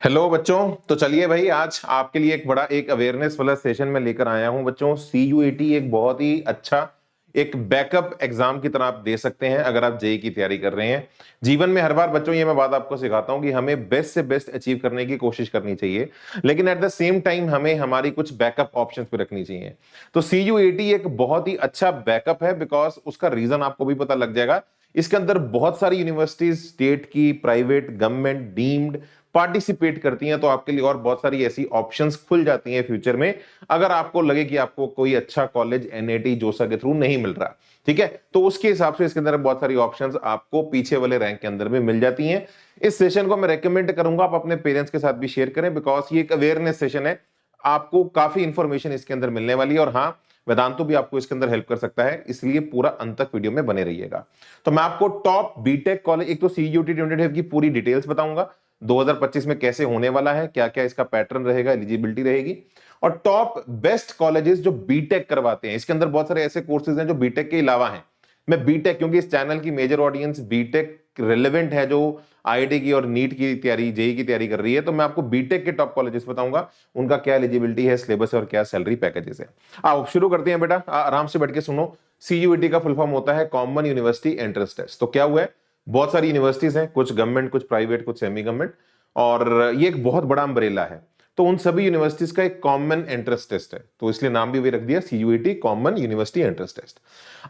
Hello बच्चों। तो चलिए भाई, आज आपके लिए एक अवेयरनेस वाला सेशन में लेकर आया हूं बच्चों। सीयूईटी एक बहुत ही अच्छा एक बैकअप एग्जाम की तरह आप दे सकते हैं अगर आप जेई की तैयारी कर रहे हैं। जीवन में हर बार बच्चों ये मैं बात आपको सिखाता हूं कि हमें बेस्ट से बेस्ट अचीव करने की कोशिश करनी चाहिए, लेकिन एट द सेम टाइम हमें हमारी कुछ बैकअप ऑप्शंस भी रखनी चाहिए। तो सीयूईटी एक बहुत ही अच्छा बैकअप है, बिकॉज उसका रीजन आपको भी पता लग जाएगा। इसके अंदर बहुत सारी यूनिवर्सिटीज, स्टेट की, प्राइवेट, गवर्नमेंट, डीम्ड पार्टिसिपेट करती हैं, तो आपके लिए और बहुत सारी ऐसी ऑप्शंस खुल जाती हैं फ्यूचर में, अगर आपको लगे कि आपको कोई अच्छा कॉलेज एनआईटी जोसा के थ्रू नहीं मिल रहा। ठीक है, तो उसके हिसाब से इसके अंदर बहुत सारी ऑप्शंस आपको पीछे वाले रैंक के अंदर में मिल जाती हैं। इस सेशन को मैं रेकमेंड करूंगा आप अपने पेरेंट्स के साथ भी शेयर करें, बिकॉज ये एक अवेयरनेस सेशन है। आपको काफी इंफॉर्मेशन इसके अंदर मिलने वाली है, और हाँ, वेदांतु भी आपको इसके अंदर हेल्प कर सकता है, इसलिए पूरा अंत तक वीडियो में बने रहिएगा। तो मैं आपको टॉप बीटेक कॉलेज, एक तो सीयूटी 2025 की पूरी डिटेल्स बताऊंगा, 2025 में कैसे होने वाला है, क्या क्या इसका पैटर्न रहेगा, एलिजिबिलिटी रहेगी, और टॉप बेस्ट कॉलेजेस जो बीटेक करवाते हैं। इसके अंदर बहुत सारे ऐसे कोर्सेज हैं जो बीटेक के अलावा हैं। मैं बीटेक, क्योंकि इस चैनल की मेजर ऑडियंस बीटेक रिलेवेंट है, जो आईआईटी की और नीट की तैयारी, जेई की तैयारी कर रही है, तो मैं आपको बीटेक के टॉप कॉलेजेस बताऊंगा, उनका क्या एलिजिबिलिटी है, सिलेबस है और क्या सैलरी पैकेजेस है। आओ शुरू करते हैं बेटा, आराम से बैठ के सुनो। सीयूईटी का फुल फॉर्म होता है कॉमन यूनिवर्सिटी एंट्रेंस टेस्ट। तो क्या हुआ है, बहुत सारी यूनिवर्सिटीज हैं, कुछ गवर्नमेंट, कुछ प्राइवेट, कुछ सेमी गवर्नमेंट, और ये एक बहुत बड़ा अम्ब्रेला है। तो उन सभी यूनिवर्सिटीज का एक कॉमन एंट्रेंस टेस्ट है, तो इसलिए नाम भी वही रख दिया, CUET common university entrance test.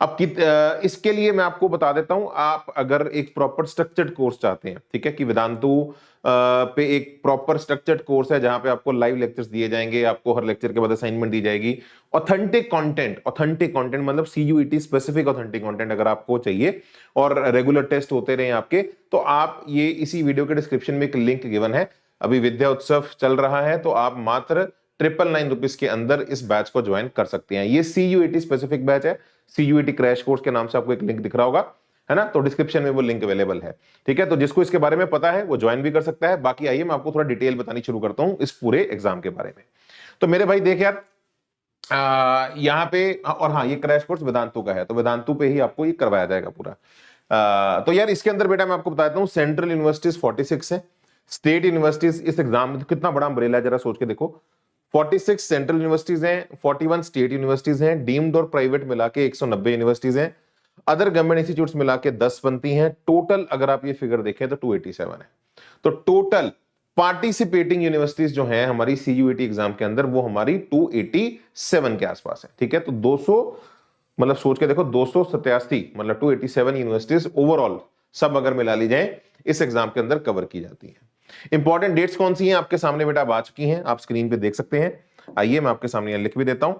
अब इसके लिए मैं आपको बता देता हूं, आप अगर एक प्रॉपर स्ट्रक्चर्ड कोर्स चाहते हैं, ठीक है, कि वेदांतु पे एक प्रॉपर स्ट्रक्चर्ड कोर्स है जहां पे आपको लाइव लेक्चर्स दिए जाएंगे, आपको हर लेक्चर के बाद असाइनमेंट दी जाएगी, ऑथेंटिक कंटेंट मतलब सीयूईटी स्पेसिफिक ऑथेंटिक कंटेंट अगर आपको चाहिए, और रेगुलर टेस्ट होते रहे आपके, तो आप ये इसी वीडियो के डिस्क्रिप्शन में एक लिंक गिवन है। अभी विद्या उत्सव चल रहा है, तो आप मात्र 999 रुपीज के अंदर इस बैच को ज्वाइन कर सकते हैं। ये सीयूईटी स्पेसिफिक बैच है, सीयूईटी क्रैश कोर्स के नाम से आपको एक लिंक दिख रहा होगा, है ना, तो डिस्क्रिप्शन में वो लिंक अवेलेबल है। ठीक है, तो जिसको इसके बारे में पता है वो ज्वाइन भी कर सकता है। बाकी आइए मैं आपको थोड़ा डिटेल बतानी शुरू करता हूं इस पूरे एग्जाम के बारे में। तो मेरे भाई देख यार, यहाँ पे, और हाँ, ये क्रैश कोर्स वेदांतु का है, तो वेदांतु पे ही आपको ये करवाया जाएगा पूरा। तो यार इसके अंदर बेटा मैं आपको बता देता हूँ, सेंट्रल यूनिवर्सिटीज 46 है, स्टेट यूनिवर्सिटीज, इस एग्जाम में कितना बड़ा अम्ब्रेला जरा सोच के देखो। 46 सेंट्रल यूनिवर्सिटीज हैं, 41 स्टेट यूनिवर्सिटीज हैं, डीम्ड और प्राइवेट मिला के 190 यूनिवर्सिटीज हैं, अदर गवर्नमेंट इंस्टीट्यूट्स मिला के 10 बनती हैं। टोटल अगर आप ये फिगर देखें तो 287 है। तो टोटल पार्टिसिपेटिंग यूनिवर्सिटीज जो हैं हमारी सीयूईटी एग्जाम के अंदर, वो हमारी 287 के आसपास है। ठीक है, तो 200 मतलब सोच के देखो, 287 मतलब 287 यूनिवर्सिटीज ओवरऑल सब अगर मिला ली जाए इस एग्जाम के अंदर कवर की जाती है। इंपॉर्टेंट डेट्स कौन सी हैं आपके सामने बेटा, अब आ चुकी हैं, आप स्क्रीन पे देख सकते हैं। आइए मैं आपके सामने लिख भी देता हूं।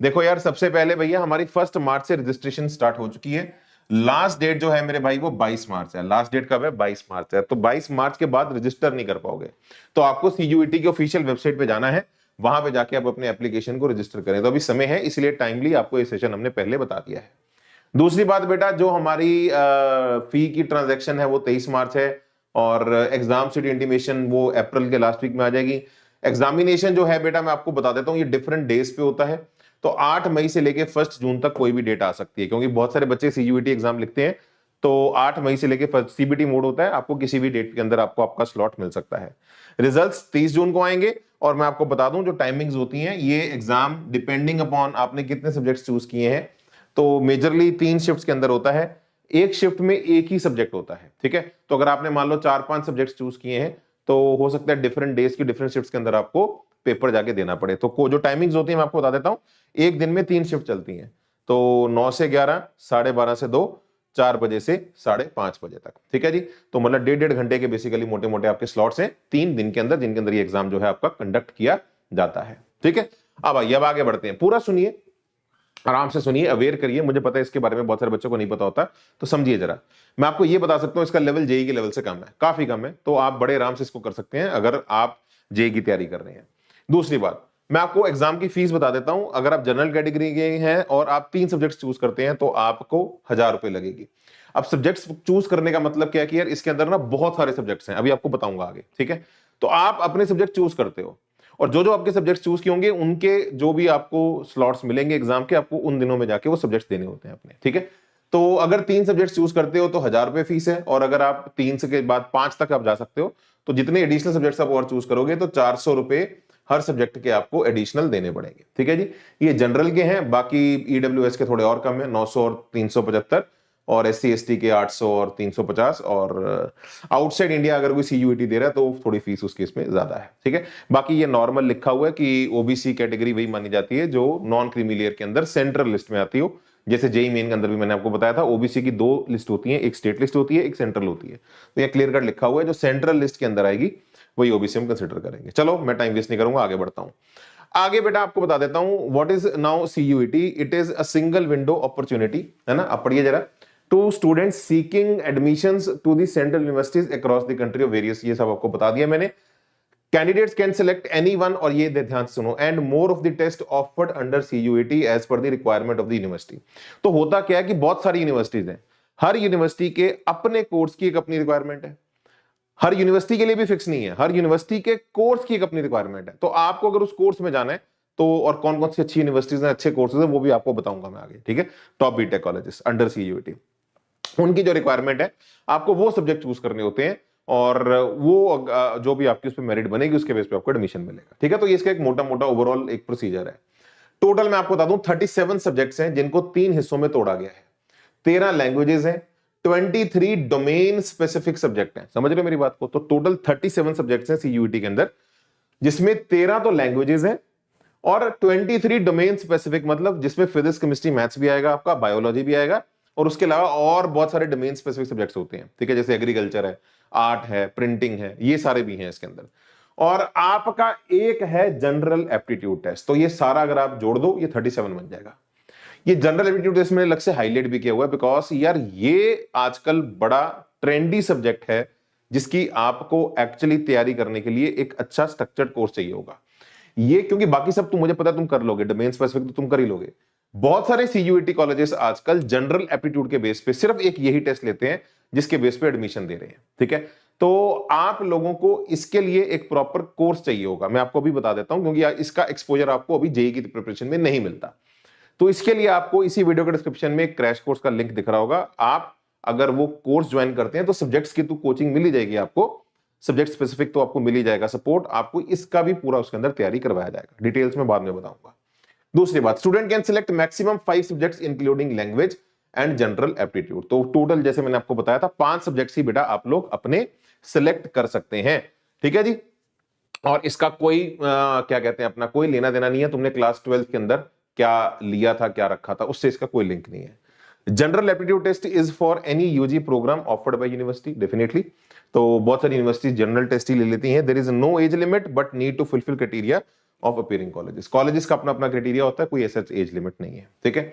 देखो यार, सबसे पहले भैया हमारी 1 मार्च से रजिस्ट्रेशन स्टार्ट हो चुकी है। लास्ट डेट जो है मेरे भाई वो 22 मार्च है। लास्ट डेट कब है? 22 मार्च है। तो 22 मार्च के बाद रजिस्टर नहीं कर पाओगे, तो आपको सीयूईटी की ऑफिशियल वेबसाइट पे जाना है, वहां पे जाके आप अपने एप्लीकेशन को रजिस्टर करें। तो अभी समय है, इसलिए टाइमली आपको ये सेशन हमने पहले बता दिया है। दूसरी बात बेटा, जो हमारी फी की ट्रांजैक्शन है वो 23 मार्च है, और एग्जाम सीट इंटीमेशन वो अप्रैल के लास्ट वीक में आ जाएगी। एग्जामिनेशन जो है बेटा मैं आपको बता देता हूं, ये डिफरेंट डेज पे होता है। तो 8 मई से लेके 1 जून तक कोई भी डेट आ सकती है, क्योंकि बहुत सारे बच्चे सीयूईटी एग्जाम लिखते हैं। तो 8 मई से लेके सीबीटी मोड होता है, आपको किसी भी डेट के अंदर आपको आपका स्लॉट मिल सकता है। रिजल्ट्स 30 जून को आएंगे, और मैं आपको बता दूं जो टाइमिंग्स होती हैं, ये एग्जाम डिपेंडिंग अपॉन आपने कितने सब्जेक्ट्स चूज किए हैं। तो मेजरली 3 शिफ्ट्स के अंदर होता है, एक शिफ्ट में एक ही सब्जेक्ट होता है। ठीक है, तो अगर आपने मान लो 4-5 सब्जेक्ट्स चूज किए हैं, तो हो सकता है डिफरेंट डेज की डिफरेंट शिफ्ट्स के अंदर आपको पेपर जाके देना पड़े। तो जो टाइमिंग्स होती है मैं आपको बता देता हूं, एक दिन में 3 शिफ्ट चलती हैं। तो 9 से 11, 12:30 से 2, 4 बजे से 5:30 बजे तक। ठीक है जी, तो मतलब 1.5 घंटे के बेसिकली मोटे मोटे आपके स्लॉट्स हैं 3 दिन के अंदर, जिनके अंदर ये एग्जाम जो है आपका कंडक्ट किया जाता है। ठीक है, अब आइए, अब आगे बढ़ते हैं। पूरा सुनिए, आराम से सुनिए, अवेयर करिए। मुझे पता है इसके बारे में बहुत सारे बच्चों को नहीं पता होता, तो समझिए जरा। मैं आपको ये बता सकता हूं, इसका लेवल जेई के लेवल से कम है, काफी कम है, तो आप बड़े आराम से इसको कर सकते हैं अगर आप जेई की तैयारी कर रहे हैं। दूसरी बात, मैं आपको एग्जाम की फीस बता देता हूं। अगर आप जनरल कैटेगरी के हैं और आप 3 सब्जेक्ट चूज करते हैं, तो आपको 1000 रुपए लगेगी। अब सब्जेक्ट्स चूज करने का मतलब क्या है कि यार इसके अंदर ना बहुत सारे सब्जेक्ट्स हैं, अभी आपको बताऊंगा आगे। ठीक है, तो आप अपने सब्जेक्ट चूज करते हो, और जो जो आपके सब्जेक्ट्स चूज किए होंगे, उनके जो भी आपको स्लॉट्स मिलेंगे एग्जाम के, आपको उन दिनों में जाके वो सब्जेक्ट्स देने होते हैं अपने। ठीक है, तो अगर 3 सब्जेक्ट चूज करते हो तो 1000 रुपए फीस है, और अगर आप 3 से के बाद 5 तक आप जा सकते हो, तो जितने एडिशनल सब्जेक्ट्स आप और चूज करोगे तो 400 रुपए हर सब्जेक्ट के आपको एडिशनल देने पड़ेंगे। ठीक है जी, ये जनरल के हैं। बाकी ईडब्ल्यूएस के थोड़े और कम है, 900 और 375, और SC ST के 800 और 350, और आउटसाइड इंडिया अगर कोई CUET दे रहा है तो थोड़ी फीस उसकी इसमें ज्यादा है। ठीक है, बाकी ये नॉर्मल लिखा हुआ है कि ओबीसी कैटेगरी वही मानी जाती है जो नॉन क्रीमी लेयर के अंदर सेंट्रल लिस्ट में आती हो। जैसे जेई मेन के अंदर भी मैंने आपको बताया था, ओबीसी की 2 लिस्ट होती है, एक स्टेट लिस्ट होती है, एक सेंट्रल होती है। तो ये क्लियर कट लिखा हुआ है, जो सेंट्रल लिस्ट के अंदर आएगी वही ओबीसी हम कंसिडर करेंगे। चलो मैं टाइम वेस्ट नहीं करूंगा, आगे बढ़ता हूं। आगे बेटा आपको बता देता हूं what is now CUET। It is a single window opportunity, है ना। अब पढ़िए जरा। To students seeking admissions to the central universities across the country of various, ये सब आपको बता दिया मैंने। Candidates can select any one, और ये ध्यान से सुनो, and more of the test offered under CUET as per the requirement of the university. तो होता क्या है कि बहुत सारी यूनिवर्सिटीज हैं, हर यूनिवर्सिटी के अपने कोर्स की एक अपनी रिक्वायरमेंट है। हर यूनिवर्सिटी के लिए भी फिक्स नहीं है, हर यूनिवर्सिटी के कोर्स की एक अपनी रिक्वायरमेंट है। तो आपको अगर उस कोर्स में जाना है तो, और कौन कौन सी अच्छी यूनिवर्सिटीज हैं, अच्छे कोर्सेज हैं, वो भी आपको बताऊंगा मैं आगे। ठीक है, top BTech colleges under CUET, उनकी जो रिक्वायरमेंट है, आपको वो सब्जेक्ट चूज करने होते हैं, और वो जो भी आपकी उस पर मेरिट बनेगी उसके बेस पे आपको एडमिशन मिलेगा। ठीक है, तो ये इसका एक मोटा मोटा ओवरऑल एक प्रोसीजर है। टोटल मैं आपको बता दूं 37 सब्जेक्ट्स हैं जिनको 3 हिस्सों में तोड़ा गया है। 13 लैंग्वेजेस हैं, 23 डोमेन स्पेसिफिक सब्जेक्ट हैं। समझ रहे हो मेरी बात को? तो टोटल 37 सब्जेक्ट्स हैं CUET के अंदर, जिसमें 13 तो लैंग्वेजेस हैं और 23 डोमेन स्पेसिफिक, मतलब जिसमें फिजिक्स केमिस्ट्री मैथ्स भी आएगा, आपका बायोलॉजी भी आएगा, और उसके अलावा और बहुत सारे डोमेन स्पेसिफिक सब्जेक्ट्स होते हैं। ठीक है, जैसे एग्रीकल्चर है, आर्ट है, प्रिंटिंग है, ये सारे भी हैं इसके अंदर। और आपका एक है जनरल एप्टीट्यूड टेस्ट। तो ये सारा अगर आप जोड़ दो ये 37 बन जाएगा। ये जनरल एप्टीट्यूड टेस्ट मैंने अलग से हाईलाइट भी किया हुआ है, बिकॉज यार ये आजकल बड़ा ट्रेंडी सब्जेक्ट है, जिसकी आपको एक्चुअली तैयारी करने के लिए एक अच्छा स्ट्रक्चर्ड कोर्स चाहिए होगा। ये क्योंकि बाकी सब तो मुझे पता है तुम कर लोगे, डोमेन स्पेसिफिक तो तुम कर ही लोगे। बहुत सारे CUET कॉलेजेस आजकल जनरल एप्टीट्यूड के बेस पे सिर्फ एक यही टेस्ट लेते हैं, जिसके बेस पे एडमिशन दे रहे हैं। ठीक है, तो आप लोगों को इसके लिए एक प्रॉपर कोर्स चाहिए होगा। मैं आपको अभी बता देता हूं, क्योंकि इसका एक्सपोजर आपको अभी जेईई की प्रिपरेशन में नहीं मिलता। तो इसके लिए आपको इसी वीडियो के डिस्क्रिप्शन में एक क्रैश कोर्स का लिंक दिख रहा होगा। आप अगर वो कोर्स ज्वाइन करते हैं तो सब्जेक्ट्स की तो कोचिंग मिल ही जाएगी आपको, सब्जेक्ट स्पेसिफिक तो आपको मिल ही जाएगा सपोर्ट, आपको इसका भी पूरा उसके अंदर तैयारी करवाया जाएगा। डिटेल्स में बाद में बताऊंगा। दूसरी बात, student can select maximum 5 subjects including language and general aptitude. तो टोटल जैसे मैंने आपको बताया था 5 सब्जेक्ट्स ही बेटा आप लोग अपने सिलेक्ट कर सकते हैं। ठीक है जी, और इसका कोई क्या कहते हैं, अपना कोई लेना देना नहीं है, तुमने क्लास 12 के अंदर क्या लिया था, क्या रखा था, उससे इसका कोई लिंक नहीं है। General aptitude test is for any UG program offered by university, definitely. तो बहुत सारी यूनिवर्सिटी जनरल टेस्ट ही ले लेती हैं। There is no age limit but need to fulfil criteria of appearing colleges. Colleges का अपना अपना क्राइटेरिया होता है, कोई ऐसा एज लिमिट नहीं है। ठीक है,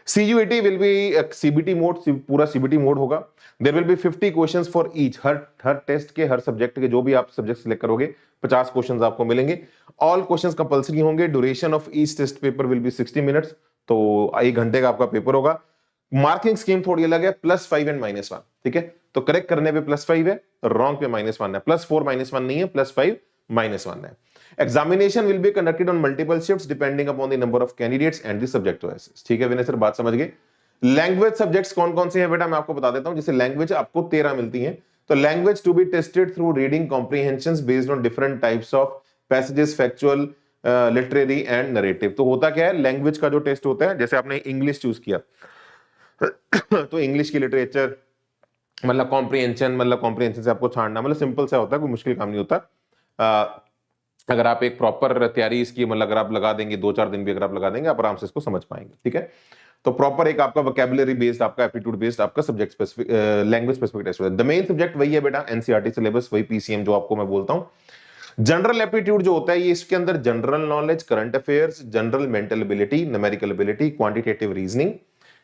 CUET will be CBT mode, पूरा CBT मोड होगा। There will be 50 questions for each, हर टेस्ट के, हर सब्जेक्ट के जो भी आप सब्जेक्ट सिलेक्ट करोगे 50 क्वेश्चंस आपको मिलेंगे। ऑल क्वेश्चंस कंपलसरी होंगे। Duration of each test paper will be 60 minutes, तो 1 घंटे का आपका पेपर होगा। मार्किंग स्कीम थोड़ी अलग है, +5 एंड -1। ठीक है, तो करेक्ट करने पे +5 है, रॉन्ग पे -1 है, +4 -1 नहीं है, +5 -1 है। Examination will be conducted on multiple shifts depending upon the number of candidates and the subject choices। ठीक है विनय सर, बात समझ गए। लैंग्वेज सब्जेक्ट्स कौन कौन से हैं बेटा, मैं आपको बता देता हूं। जैसे लैंग्वेज आपको 13 मिलती हैं, तो language to be tested through reading comprehensions based on different types of passages, factual, literary and narrative. तो होता क्या है, लैंग्वेज का जो टेस्ट होता है, जैसे आपने इंग्लिश चूज किया तो इंग्लिश की लिटरेचर मतलब कॉम्प्रिहेंशन से आपको छांटना, मतलब सिंपल सा होता है, कोई मुश्किल काम नहीं होता। अगर आप एक प्रॉपर तैयारी इसकी मतलब अगर आप लगा देंगे, 2-4 दिन भी अगर आप लगा देंगे, आप आराम से इसको समझ पाएंगे। ठीक है, तो प्रॉपर एक आपका वोकैबुलरी बेस्ड, आपका एप्टीट्यूड बेस्ड, आपका subject specific, language specific test होता है। द मेन सब्जेक्ट वही है बेटा, एनसीईआरटी सिलेबस, वही पीसीएम जो आपको मैं बोलता हूं। जनरल एप्टीट्यूड जो होता है, ये इसके अंदर general knowledge, current affairs, general mental ability, numerical ability, quantitative reasoning,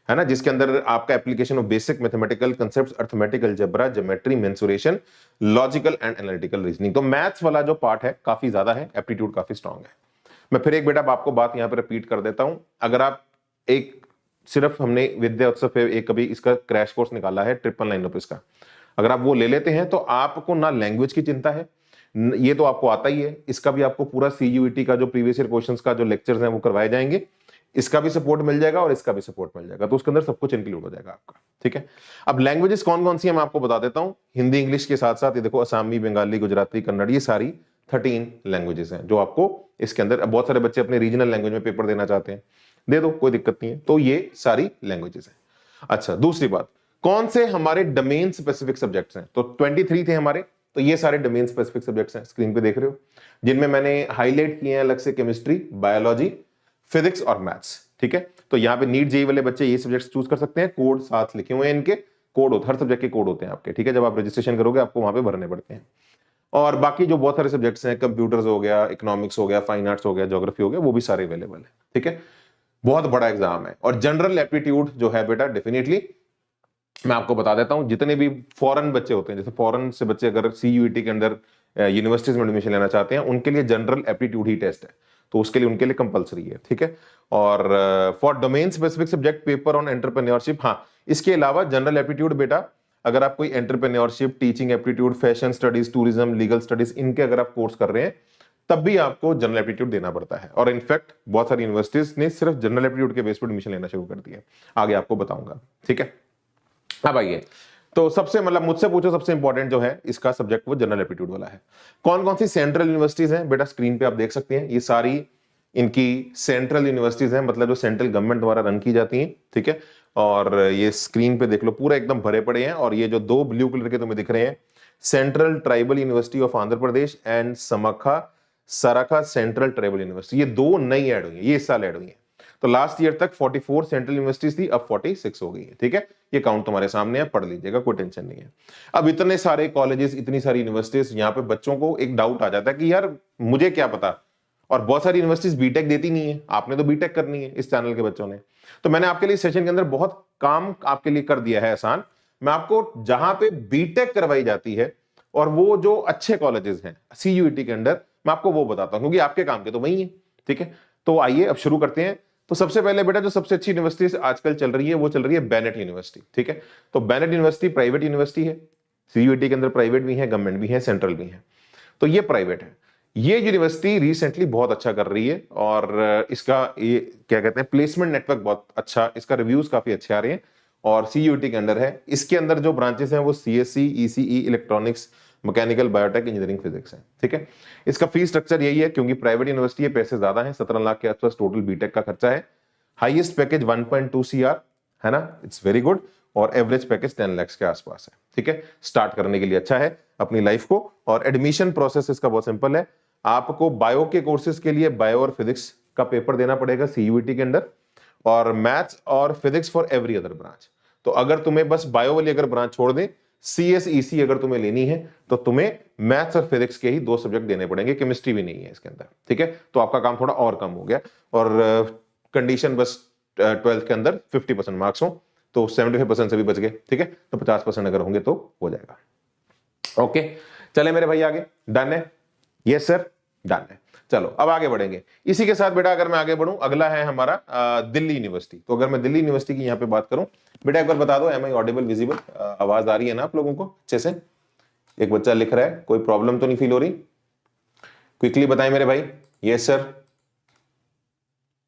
है ना, जिसके अंदर आपका application of basic mathematical concepts, arithmetic algebra, geometry, mensuration, logical and analytical reasoning. तो मैथ्स वाला जो पार्ट है काफी ज्यादा है, एप्टीट्यूड काफी स्ट्रांग है। मैं फिर एक बेटा आपको बात यहां पर रिपीट कर देता हूं। अगर आप एक सिर्फ हमने विद्या उत्सव पे एक कभी इसका क्रैश कोर्स निकाला है 999 रुपीज का, अगर आप वो ले लेते हैं तो आपको ना लैंग्वेज की चिंता है, ये तो आपको आता ही है, इसका भी आपको पूरा CUET का जो प्रीवियस ईयर क्वेश्चंस का जो लेक्चर्स हैं वो करवाए जाएंगे। इसका भी सपोर्ट मिल जाएगा और इसका भी सपोर्ट मिल जाएगा, तो उसके अंदर सब कुछ इंक्लूड हो जाएगा आपका। ठीक है, अब लैंग्वेजेस कौन कौन सी है मैं आपको बता देता हूं। हिंदी इंग्लिश के साथ साथ ये देखो असामी, बंगाली, गुजराती, कन्नड़, ये सारी 13 लैंग्वेजेस हैं जो आपको इसके अंदर। बहुत सारे बच्चे अपने रीजनल लैंग्वेज में पेपर देना चाहते हैं, दे दो, कोई दिक्कत नहीं है। तो ये सारी लैंग्वेजेस हैं। अच्छा, दूसरी बात, कौन से हमारे डोमेन स्पेसिफिक सब्जेक्ट्स हैं? तो 23 थे हमारे, तो ये सारे डोमेन स्पेसिफिक सब्जेक्ट्स हैं, स्क्रीन पे देख रहे हो, जिनमें मैंने हाईलाइट किए हैं अलग से केमिस्ट्री, बायोलॉजी, फिजिक्स और मैथ्स। ठीक है, तो यहाँ पे नीट जेईई वाले बच्चे ये सब्जेक्ट्स चूज कर सकते हैं, कोड साथ लिखे हुए हैं इनके, कोड होते, हर सब्जेक्ट के कोड होते हैं आपके। ठीक है, जब आप रजिस्ट्रेशन करोगे आपको वहां पे भरने पड़ते हैं। और बाकी जो बहुत सारे सब्जेक्ट्स हैं, कंप्यूटर्स हो गया, इकोनॉमिक्स हो गया, फाइन आर्ट्स हो गया, ज्योग्राफी हो गया, वो भी सारे अवेलेबल है। ठीक है, बहुत बड़ा एग्जाम है। और जनरल एप्टीट्यूड जो है बेटा, डेफिनेटली मैं आपको बता देता हूं, जितने भी फॉरेन बच्चे होते हैं, जैसे फॉरेन से बच्चे अगर सीयूईटी के अंदर यूनिवर्सिटीज में एडमिशन लेना चाहते हैं, उनके लिए जनरल एप्टीट्यूड ही टेस्ट है, तो उसके लिए उनके लिए कंपलसरी है। ठीक है, और for domain specific subject paper on entrepreneurship, हाँ, इसके अलावा जनरल एप्टीट्यूड बेटा, अगर आप कोई entrepreneurship, teaching aptitude, fashion studies, tourism, legal studies, इनके अगर आप कोर्स कर रहे हैं तब भी आपको जनरल एप्टीट्यूड देना पड़ता है। और इनफैक्ट बहुत सारी यूनिवर्सिटीज ने सिर्फ जनरल एप्टीट्यूड के बेस पर एडमिशन लेना शुरू कर दिया, आगे आपको बताऊंगा। ठीक है, अब आइए, तो सबसे मतलब मुझसे पूछो सबसे इंपॉर्टेंट जो है इसका सब्जेक्ट वो जनरल एप्टीट्यूड वाला है। कौन कौन सी सेंट्रल यूनिवर्सिटीज हैं बेटा, स्क्रीन पे आप देख सकते हैं, ये सारी इनकी सेंट्रल यूनिवर्सिटीज हैं, मतलब जो सेंट्रल गवर्नमेंट द्वारा रन की जाती हैं। ठीक है, और ये स्क्रीन पे देख लो, पूरा एकदम भरे पड़े हैं। और ये जो दो ब्लू कलर के तुम्हें दिख रहे हैं, central tribal university of Andhra Pradesh and Sammakka Sarakka central tribal university, ये दो नई ऐड हुई है, ये इस साल ऐड हुई है। तो लास्ट ईयर तक 44 सेंट्रल यूनिवर्सिटीज थी, अब 46 हो गई है। ठीक है, ये काउंट तुम्हारे सामने है, पढ़ लीजिएगा, कोई टेंशन नहीं है। अब इतने सारे कॉलेजेस, इतनी सारी यूनिवर्सिटीज, यहाँ पे बच्चों को एक डाउट आ जाता है कि यार मुझे क्या पता, और बहुत सारी यूनिवर्सिटीज बीटेक देती नहीं है, आपने तो बीटेक करनी है इस चैनल के बच्चों ने, तो मैंने आपके लिए सेशन के अंदर बहुत काम आपके लिए कर दिया है आसान। मैं आपको जहां पे बीटेक करवाई जाती है और वो जो अच्छे कॉलेजेस हैं सीयूईटी के अंदर, मैं आपको वो बताता हूं, क्योंकि आपके काम के तो वही है। ठीक है, तो आइए अब शुरू करते हैं। तो सबसे पहले बेटा जो सबसे अच्छी यूनिवर्सिटी आजकल चल रही है वो चल रही है बेनेट यूनिवर्सिटी। ठीक है, तो बेनेट यूनिवर्सिटी प्राइवेट यूनिवर्सिटी है, सीयूईटी के अंदर प्राइवेट भी है, गवर्नमेंट भी है, सेंट्रल भी है। तो ये प्राइवेट है। ये यूनिवर्सिटी रिसेंटली बहुत अच्छा कर रही है, और इसका ये क्या कहते हैं, प्लेसमेंट नेटवर्क बहुत अच्छा, इसका रिव्यूज काफी अच्छे आ रहे हैं, और सीयूईटी के अंदर है। इसके अंदर जो ब्रांचेस हैं वो CSC, ECE, electronics, mechanical, biotech, engineering, physics है। ठीक है, इसका फीस स्ट्रक्चर यही है, क्योंकि प्राइवेट यूनिवर्सिटी है, पैसे ज्यादा हैं, 17 लाख के आसपास टोटल बीटेक का खर्चा है। हाईएस्ट पैकेज 1.2 CR है ना, इट्स वेरी गुड, और एवरेज पैकेज 10 लाख के आसपास है। ठीक है, स्टार्ट करने के लिए अच्छा है अपनी लाइफ को। और एडमिशन प्रोसेस इसका बहुत सिंपल है, आपको बायो के कोर्सेज के लिए बायो और फिजिक्स का पेपर देना पड़ेगा सीयूईटी के अंदर, और मैथ्स और physics for every other branch. तो अगर तुम्हें बस बायो वाली अगर ब्रांच छोड़ दें, सीएसईसी अगर तुम्हें लेनी है तो तुम्हें मैथ्स और फिजिक्स के ही 2 सब्जेक्ट देने पड़ेंगे, केमिस्ट्री भी नहीं है इसके अंदर। ठीक है, तो आपका काम थोड़ा और कम हो गया। और कंडीशन बस 12th के अंदर 50% मार्क्स हो, तो 75% से भी बच गए। ठीक है, तो 50% अगर होंगे तो हो जाएगा। ओके, चले मेरे भाई आगे, डन है? यस सर, डन है। चलो अब आगे बढ़ेंगे। इसी के साथ बेटा अगर मैं आगे बढ़ूं, अगला है हमारा दिल्ली यूनिवर्सिटी। तो अगर मैं दिल्ली यूनिवर्सिटी की यहाँ पे बात करूं, बेटा एक बार बता दो, एम आई ऑडिबल, विजिबल, आवाज आ रही है ना आप लोगों को अच्छे से? एक बच्चा लिख रहा है, कोई प्रॉब्लम तो नहीं फील हो रही? क्विकली बताएं मेरे भाई। यस सर,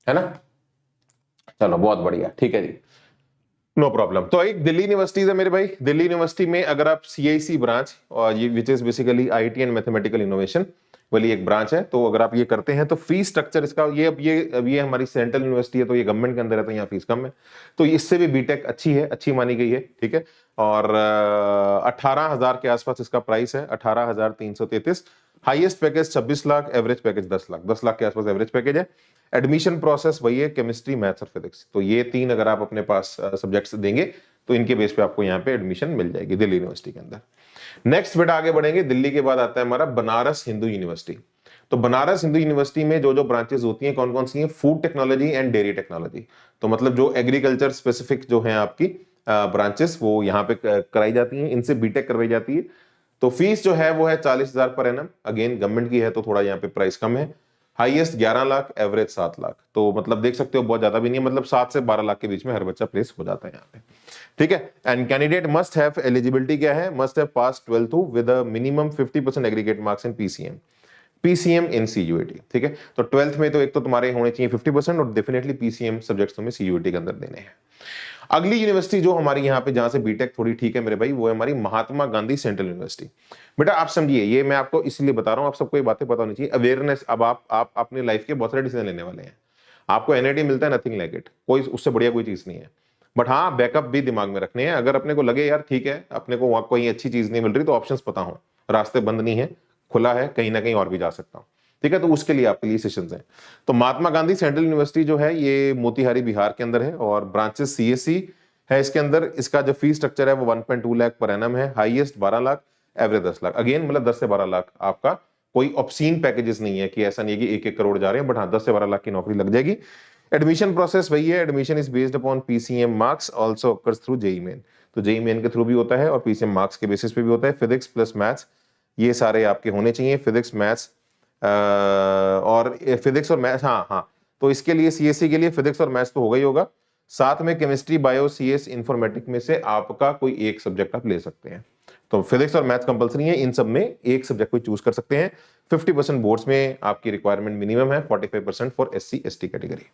है ना? चलो बहुत बढ़िया, ठीक है जी, नो प्रॉब्लम। तो एक दिल्ली यूनिवर्सिटी है मेरे भाई। दिल्ली यूनिवर्सिटी में अगर आप सीआईसी ब्रांच, और ये which is basically IT and mathematical innovation वाली एक ब्रांच है, तो अगर आप ये करते हैं तो फीस स्ट्रक्चर इसका ये हमारी सेंट्रल यूनिवर्सिटी है, तो ये गवर्नमेंट के अंदर है, तो यहाँ फीस कम है, तो इससे भी बीटेक अच्छी है, अच्छी मानी गई है। ठीक है, और 18,000 के आसपास इसका प्राइस है, 18,333। Highest package 26 lakh, average package 10 lakh, 10 lakh के आसपास एवरेज पैकेज है। एडमिशन प्रोसेस वही है, केमिस्ट्री, मैथ्स और फिजिक्स, तो ये 3 अगर आप अपने पास सब्जेक्ट्स देंगे तो इनके बेस पे आपको यहाँ पे एडमिशन मिल जाएगी दिल्ली यूनिवर्सिटी के अंदर। नेक्स्ट बेटा आगे बढ़ेंगे, दिल्ली के बाद आता है हमारा बनारस हिंदू यूनिवर्सिटी। तो बनारस हिंदू यूनिवर्सिटी में जो जो ब्रांचेस होती हैं कौन कौन सी हैं? Food technology and dairy technology, तो मतलब जो एग्रीकल्चर स्पेसिफिक जो है आपकी ब्रांचेस वो यहाँ पे कराई जाती हैं, इनसे बीटेक करवाई जाती है। तो फीस जो है वो है 40,000 पर एनम, अगेन गवर्नमेंट की है तो थोड़ा यहाँ पे प्राइस कम है। हाईएस्ट 11 लाख, एवरेज 7 लाख, तो मतलब देख सकते हो बहुत ज्यादा भी नहीं है, मतलब 7 से 12 लाख के बीच में हर बच्चा प्लेस हो जाता है यहाँ पे। ठीक है, and candidate must have, eligibility क्या है? Must have pass 12th with a minimum 50% aggregate marks in PCM. PCM in CUET, ठीक है। तो 12th में तो एक तो तुम्हारे होने चाहिए 50% और डेफिनेटली पीसीएम सब्जेक्ट्स तुम्हें सीयूईटी के अंदर देने हैं। अगली यूनिवर्सिटी जो हमारी यहाँ पे जहां से बीटेक थोड़ी ठीक है मेरे भाई, वो है हमारी महात्मा गांधी सेंट्रल यूनिवर्सिटी। बेटा आप समझिए, ये मैं आपको इसलिए बता रहा हूँ, आप सबको ये बातें पता होनी चाहिए, अवेयरनेस। अब आप अपनी लाइफ के बहुत सारे डिसीजन लेने वाले हैं, आपको एनआईटी मिलता है, नथिंग लाइक इट, कोई उससे बढ़िया कोई चीज नहीं है। बट हाँ, बैकअप भी दिमाग में रखने हैं। अगर अपने को लगे यार ठीक है, अपने को वहां कोई अच्छी चीज नहीं मिल रही, तो ऑप्शंस पता हो, रास्ते बंद नहीं है, खुला है, कहीं ना कहीं और भी जा सकता हूँ, ठीक है। तो उसके लिए आपके लिए सेशंस हैं। तो महात्मा गांधी सेंट्रल यूनिवर्सिटी जो है ये मोतिहारी बिहार के अंदर है, और ब्रांचेस सीएससी है इसके अंदर। इसका जो फीस स्ट्रक्चर है वो 1.2 लाख पर एनम है, highest 12 lakh, average 10 lakh. Again मतलब 10 से 12 लाख आपका कोई ऑब्सीन पैकेजेस नहीं है, कि ऐसा नहीं है कि 1-1 करोड़ जा रहे हैं, बट हाँ 10 से 12 लाख की नौकरी लग जाएगी। एडमिशन प्रोसेस वही है, admission is based upon PCM marks, also occurs through JEE Main. तो जेई मेन के थ्रू भी होता है और पीसीएम मार्क्स के बेसिस पे भी होता है। फिजिक्स प्लस मैथ्स ये सारे आपके होने चाहिए, फिजिक्स मैथ्स और फिजिक्स और मैथ्स। हाँ हाँ, तो इसके लिए सीएससी के लिए फिजिक्स और मैथ्स तो होगा ही होगा, साथ में केमिस्ट्री, बायो, सीएस, इंफॉर्मेटिक में से आपका कोई एक सब्जेक्ट आप ले सकते हैं। तो फिजिक्स और मैथ्स कंपलसरी है, इन सब में एक सब्जेक्ट कोई चूज कर सकते हैं। 50% बोर्ड्स में आपकी रिक्वायरमेंट मिनिमम है, 45% फॉर एससी एसटी कैटेगरी,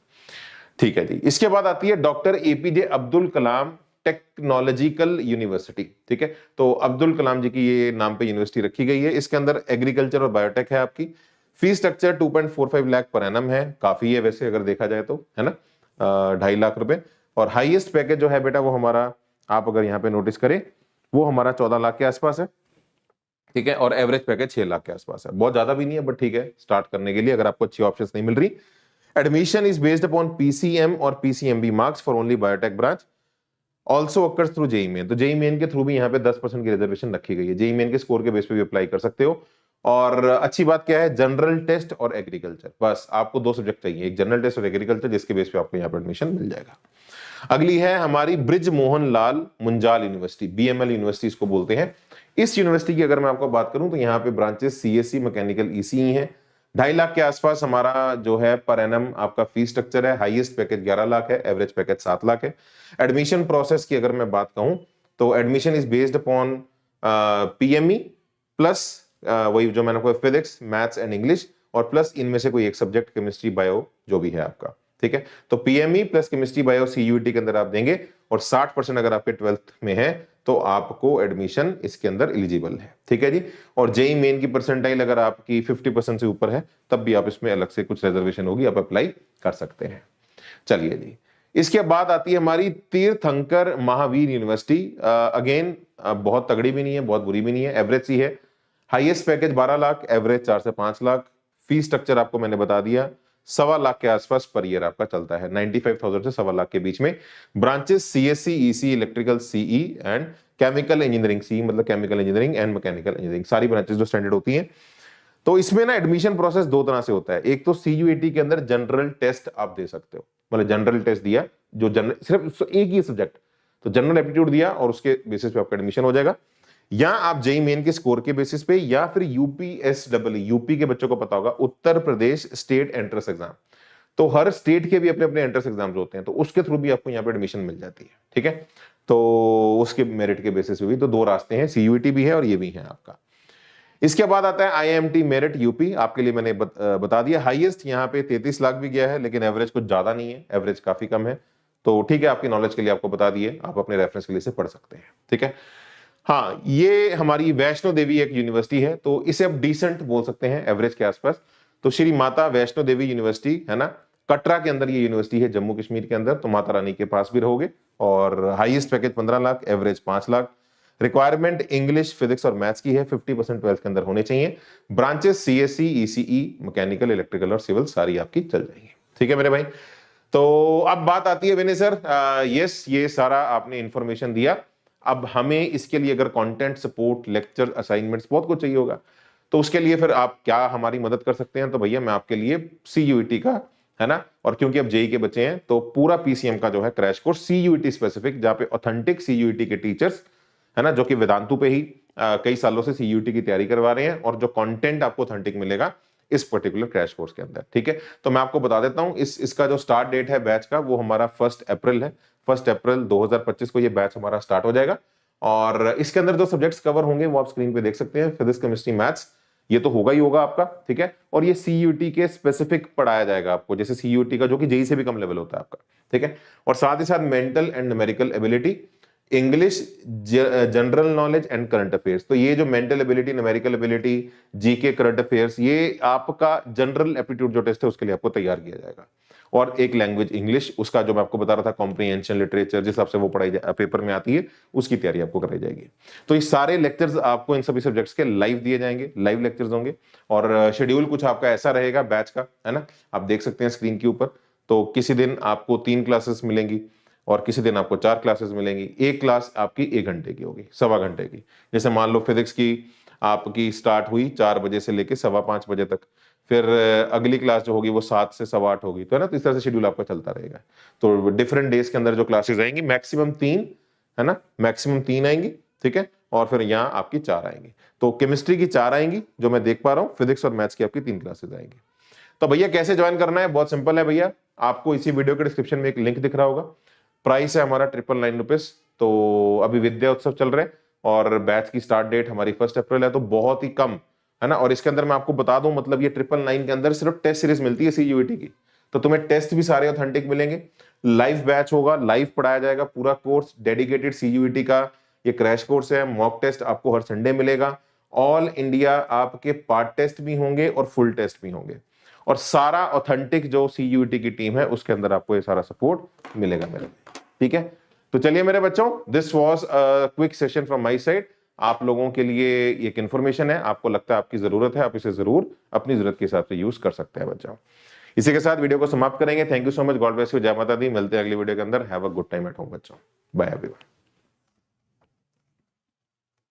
ठीक है जी। इसके बाद आती है doctor APJ Abdul Kalam technological university, ठीक है। तो अब्दुल कलाम जी की ये नाम पे यूनिवर्सिटी रखी गई है। इसके अंदर एग्रीकल्चर और बायोटेक है आपकी। Fees structure 2.45 lakh per annum है, काफी है वैसे अगर देखा जाए तो, है ना, 2.5 लाख रुपए। और हाईएस्ट पैकेज जो है बेटा वो हमारा, आप अगर यहाँ पे नोटिस करें, वो हमारा 14 लाख के आसपास है, ठीक है। और एवरेज पैकेज 6 लाख के आसपास है, बहुत ज्यादा भी नहीं है, बट ठीक है स्टार्ट करने के लिए अगर आपको अच्छी ऑप्शंस नहीं मिल रही। Admission is based upon PCM और PCMB marks for only biotech branch, also occurs through JEE Main. तो जेई मेन के थ्रू भी यहाँ पे 10% की रिजर्वेशन रखी गई है, जेई मेन के स्कोर के बेस पे भी अप्लाई कर सकते हो। और अच्छी बात क्या है, जनरल टेस्ट और एग्रीकल्चर, बस आपको 2 सब्जेक्ट चाहिए, एक जनरल टेस्ट और एग्रीकल्चर, जिसके बेस पे आपको यहाँ पे एडमिशन मिल जाएगा। अगली है हमारी bridge Mohan Lal Munjal university, BML university इसको बोलते हैं। इस यूनिवर्सिटी की अगर मैं आपको बात करूं तो यहाँ पे ब्रांचेस सीएससी, मैकेनिकल, ईसीई हैं। 2.5 लाख के आसपास हमारा जो है पर एनम आपका फीस स्ट्रक्चर है। हाईएस्ट पैकेज 11 लाख है, एवरेज पैकेज 7 लाख है। एडमिशन प्रोसेस की अगर मैं बात कहूं तो admission is based upon PME plus वही जो मैंने कहा फिजिक्स, मैथ्स एंड इंग्लिश, और प्लस इनमें से कोई एक सब्जेक्ट केमिस्ट्री, बायो जो भी है आपका, ठीक है। तो PME plus chemistry, bio CUET के अंदर आप देंगे, और 60% अगर आपके 12th में है तो आपको एडमिशन इसके अंदर एलिजिबल है, ठीक है जी। और जेई मेन की परसेंटाइल अगर आपकी 50% से ऊपर है तब भी आप इसमें अलग से कुछ रिजर्वेशन होगी, आप अप्लाई कर सकते हैं। चलिए जी, इसके बाद आती है हमारी तीर्थंकर महावीर यूनिवर्सिटी। अगेन बहुत तगड़ी भी नहीं है, बहुत बुरी भी नहीं है, एवरेज सी है। हाईएस्ट पैकेज 12 लाख, एवरेज 4 से 5 लाख। फीस स्ट्रक्चर आपको मैंने बता दिया, 1.25 लाख के आसपास पर ईयर आपका चलता है, 95,000 से 1.25 लाख के बीच में। Branches CSC, EC, electrical, CE and chemical engineering, C मतलब chemical engineering and mechanical engineering, सारी ब्रांचेस जो स्टैंडर्ड होती हैं। तो इसमें ना एडमिशन प्रोसेस 2 तरह से होता है। एक तो सीयूईटी के अंदर जनरल टेस्ट आप दे सकते हो, मतलब जनरल टेस्ट दिया, जो जनरल सिर्फ एक ही सब्जेक्ट, तो जनरल एप्टीट्यूड दिया और उसके बेसिस पे आपका एडमिशन हो जाएगा। या आप जेई मेन के स्कोर के बेसिस पे, या फिर यूपीएसडब्ल्यू, यूपी के बच्चों को पता होगा, Uttar Pradesh state entrance exam. तो हर स्टेट के भी अपने अपने एंट्रेंस एग्जाम्स होते हैं, तो उसके थ्रू भी आपको यहाँ पे एडमिशन मिल जाती है, ठीक है। तो उसके मेरिट के बेसिस पे भी तो 2 रास्ते हैं, सीयूईटी भी है और ये भी है आपका। इसके बाद आता है आईएमटी मेरिट यूपी, आपके लिए मैंने बता दिया। हाईएस्ट यहाँ पे 33 लाख भी गया है, लेकिन एवरेज कुछ ज्यादा नहीं है, एवरेज काफी कम है। तो ठीक है, आपकी नॉलेज के लिए आपको बता दिए, आप अपने रेफरेंस के लिए से पढ़ सकते हैं, ठीक है। हाँ, ये हमारी वैष्णो देवी एक यूनिवर्सिटी है, तो इसे आप डिसेंट बोल सकते हैं, एवरेज के आसपास। तो श्री माता वैष्णो देवी यूनिवर्सिटी है ना, कटरा के अंदर ये यूनिवर्सिटी है, जम्मू कश्मीर के अंदर। तो माता रानी के पास भी रहोगे। और highest package 15 lakh, average 5 lakh. Requirement English, physics और मैथ्स की है, 50% 12th के अंदर होने चाहिए। Branches CSC, ECE, mechanical, electrical और सिविल सारी आपकी चल जाएंगी, ठीक है मेरे भाई। तो अब बात आती है विनय सर, यस ये सारा आपने इंफॉर्मेशन दिया, अब हमें इसके लिए अगर कंटेंट, सपोर्ट, लेक्चर, असाइनमेंट्स बहुत कुछ चाहिए होगा, तो उसके लिए फिर आप क्या हमारी मदद कर सकते हैं? तो भैया मैं आपके लिए सीयूईटी का, है ना, और क्योंकि अब जेई के बच्चे हैं तो पूरा पीसीएम का जो है क्रैश कोर्स सीयूईटी स्पेसिफिक, जहां पे ऑथेंटिक सीयूईटी के टीचर्स है ना, जो कि वेदांतु पे ही कई सालों से सीयूईटी की तैयारी करवा रहे हैं, और जो कंटेंट आपको ऑथेंटिक मिलेगा इस पर्टिकुलर क्रैश कोर्स के अंदर, ठीक है। तो मैं आपको बता देता हूं, इसका जो स्टार्ट डेट है बैच का, वो हमारा 1 अप्रैल है। 1 अप्रैल 2025 को ये बैच हमारा स्टार्ट हो जाएगा। और इसके अंदर जो सब्जेक्ट्स कवर होंगे वो आप स्क्रीन पे देख सकते हैं, फिजिक्स, केमिस्ट्री, मैथ्स, ये तो होगा ही होगा आपका, ठीक है। और ये सीयूटी के स्पेसिफिक पढ़ाया जाएगा आपको, जैसे सीयूटी का जो कि जेई से भी कम लेवल होता है आपका, ठीक है। और साथ ही साथ mental and numerical ability, English, general knowledge and current affairs. तो ये जो mental ability, numerical ability, GK, current affairs, ये आपका जनरल एप्टीट्यूड जो टेस्ट है उसके लिए आपको तैयार किया जाएगा। और एक लैंग्वेज इंग्लिश, उसका जो मैं आपको बता रहा था कॉम्प्रिहेंशन, लिटरेचर, जिस हिसाब से वो पढ़ाई पेपर में आती है उसकी तैयारी आपको कराई जाएगी। तो ये सारे लेक्चर्स आपको इन सभी सब्जेक्ट्स के लाइव दिए जाएंगे, लाइव लेक्चर्स होंगे। और शेड्यूल कुछ आपका ऐसा रहेगा बैच का, है ना, आप देख सकते हैं स्क्रीन के ऊपर। तो किसी दिन आपको 3 क्लासेस मिलेंगी और किसी दिन आपको 4 क्लासेस मिलेंगी। एक क्लास आपकी 1 घंटे की होगी, 1.25 घंटे की। जैसे मान लो फिजिक्स की आपकी स्टार्ट हुई 4 बजे से लेकर 5:15 बजे तक, फिर अगली क्लास जो होगी वो 7 से 8:15 होगी, तो है ना। तो इस तरह से शेड्यूल आपका चलता रहेगा। तो डिफरेंट डेज के अंदर जो क्लासेस आएंगी, मैक्सिमम 3, है ना, मैक्सिमम 3 आएंगी, ठीक है। और फिर यहाँ आपकी 4 आएंगी। तो केमिस्ट्री की 4 आएंगी जो मैं देख पा रहा हूँ, फिजिक्स और मैथ्स की आपकी 3 क्लासेस आएंगी। तो भैया कैसे ज्वाइन करना है, बहुत सिंपल है भैया। आपको इसी वीडियो के डिस्क्रिप्शन में एक लिंक दिख रहा होगा। प्राइस है हमारा 999 रुपीज। तो अभी विद्या उत्सव चल रहे हैं और बैच की स्टार्ट डेट हमारी 1 अप्रैल है, तो बहुत ही कम, है ना। और इसके अंदर मैं आपको बता दूं, मतलब ये 999 के अंदर सिर्फ टेस्ट सीरीज मिलती है सीयूईटी की। तो तुम्हें टेस्ट भी सारे ऑथेंटिक मिलेंगे, लाइव बैच होगा, लाइव पढ़ाया जाएगा पूरा कोर्स, डेडिकेटेड सीयूईटी का ये क्रैश कोर्स है। मॉक टेस्ट आपको हर संडे मिलेगा। ऑल इंडिया आपके पार्ट टेस्ट भी होंगे और फुल टेस्ट भी होंगे। और सारा ऑथेंटिक जो सीयूईटी की टीम है उसके अंदर आपको ये सारा सपोर्ट मिलेगा मेरे, ठीक है। तो चलिए मेरे बच्चों, this was a quick session from my side. आप लोगों के लिए एक इंफॉर्मेशन है, आपको लगता है आपकी जरूरत है, आप इसे जरूर अपनी जरूरत के हिसाब से यूज कर सकते हैं बच्चों। इसी के साथ वीडियो को समाप्त करेंगे। Thank you so much, God bless you, जय माता दी। मिलते हैं अगली वीडियो के अंदर। Have a good time at home बच्चों, बाय एवरीवन।